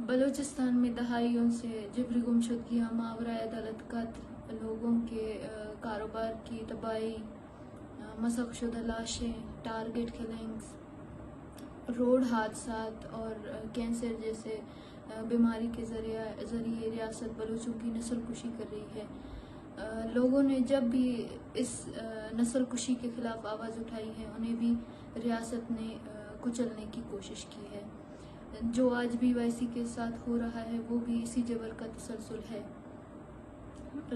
بلوچستان میں دہائیوں سے جبری گمشدگیاں، ماورائے عدالت قتل، لوگوں کے کاروبار کی تباہی، مسخ شدہ لاشیں، ٹارگٹ کلنگز، روڈ حادثات اور کینسر جیسے بیماری کے ذریعے ریاست بلوچوں کی نسل کشی کر رہی ہے۔ لوگوں نے جب بھی اس نسل کشی کے خلاف آواز اٹھائی ہے، انہیں بھی ریاست نے کچلنے کی کوشش کی ہے۔ جو آج بی وائی سی کے ساتھ ہو رہا ہے وہ بھی اسی جبر کا تسلسل ہے۔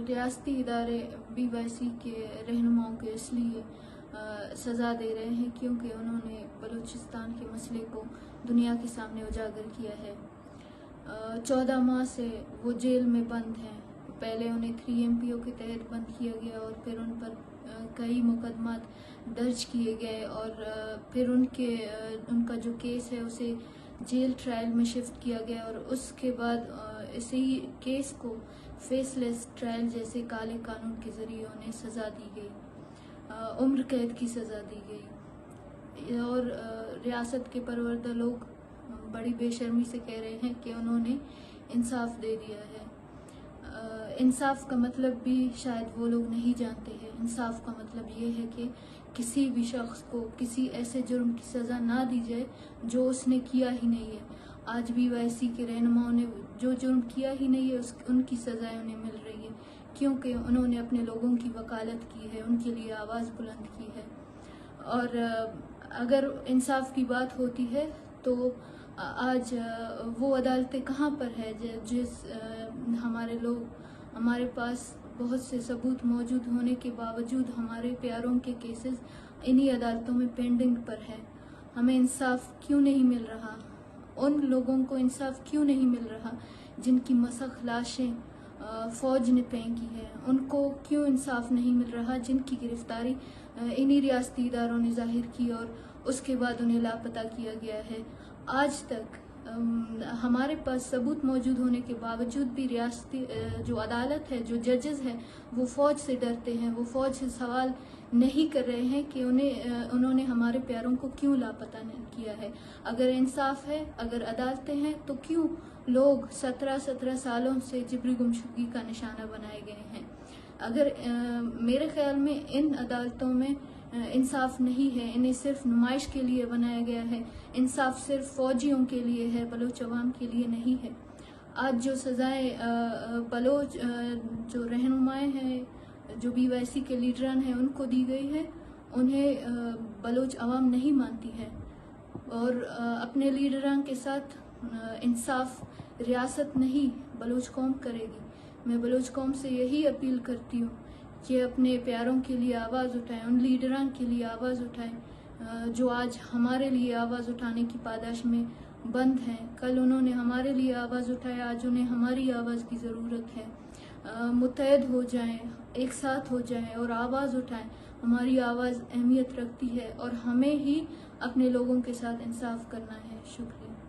ریاستی ادارے بی وائی سی کے رہنماؤں کو اس لیے سزا دے رہے ہیں کیونکہ انہوں نے بلوچستان کے مسئلے کو دنیا کے سامنے اجاگر کیا ہے۔ 14 ماہ سے وہ جیل میں بند ہیں۔ پہلے انہیں 3 MPO کے تحت بند کیا گیا اور پھر ان پر کئی مقدمات درج کیے گئے اور پھر ان کا جو کیس ہے اسے جیل ٹرائل میں شفٹ کیا گیا اور اس کے بعد اسی کیس کو فیس لیس ٹرائل جیسے کالے قانون کے ذریعے انہیں سزا دی گئی، عمر قید کی سزا دی گئی۔ اور ریاست کے پروردہ لوگ بڑی بے شرمی سے کہہ رہے ہیں کہ انہوں نے انصاف دے دیا ہے۔ انصاف کا مطلب بھی شاید وہ لوگ نہیں جانتے ہیں۔ انصاف کا مطلب یہ ہے کہ کسی بھی شخص کو کسی ایسے جرم کی سزا نہ دی جائے جو اس نے کیا ہی نہیں ہے۔ آج بی وائی سی کے رہنماؤں نے جو جرم کیا ہی نہیں ہے ان کی سزائیں انہیں مل رہی ہے کیونکہ انہوں نے اپنے لوگوں کی وکالت کی ہے، ان کے لیے آواز بلند کی ہے۔ اور اگر انصاف کی بات ہوتی ہے تو آج وہ عدالتیں کہاں پر ہے ہمارے پاس بہت سے ثبوت موجود ہونے کے باوجود ہمارے پیاروں کے کیسز انہی عدالتوں میں پینڈنگ پر ہے۔ ہمیں انصاف کیوں نہیں مل رہا؟ ان لوگوں کو انصاف کیوں نہیں مل رہا جن کی مسخ لاشیں فوج نے پھینکی ہے؟ ان کو کیوں انصاف نہیں مل رہا جن کی گرفتاری انہی ریاستی اداروں نے ظاہر کی اور اس کے بعد انہیں لاپتہ کیا گیا ہے؟ آج تک ہمارے پاس ثبوت موجود ہونے کے باوجود بھی ریاستی جو عدالت ہے، جو ججز ہیں، وہ فوج سے ڈرتے ہیں، وہ فوج سے سوال نہیں کر رہے ہیں کہ انہوں نے ہمارے پیاروں کو کیوں لاپتہ کیا ہے۔ اگر انصاف ہے، اگر عدالتیں ہیں تو کیوں لوگ 17 سالوں سے جبری گمشدگی کا نشانہ بنائے گئے ہیں؟ اگر میرے خیال میں ان عدالتوں میں انصاف نہیں ہے، انہیں صرف نمائش کے لیے بنایا گیا ہے، انصاف صرف فوجیوں کے لیے ہے، بلوچ عوام کے لیے نہیں ہے۔ آج جو سزائیں بلوچ جو رہنمائیں ہیں، جو بی وائی سی کے لیڈران ہیں، ان کو دی گئی ہے، انہیں بلوچ عوام نہیں مانتی ہے اور اپنے لیڈران کے ساتھ انصاف ریاست نہیں بلوچ قوم کرے گی۔ میں بلوچ قوم سے یہی اپیل کرتی ہوں کہ اپنے پیاروں کے لیے آواز اٹھائیں، ان لیڈران کے لیے آواز اٹھائیں جو آج ہمارے لیے آواز اٹھانے کی پاداش میں بند ہیں۔ کل انہوں نے ہمارے لیے آواز اٹھایا، آج انہیں ہماری آواز کی ضرورت ہے۔ متحد ہو جائیں، ایک ساتھ ہو جائیں اور آواز اٹھائیں۔ ہماری آواز اہمیت رکھتی ہے اور ہمیں ہی اپنے لوگوں کے ساتھ انصاف کرنا ہے۔ شکریہ۔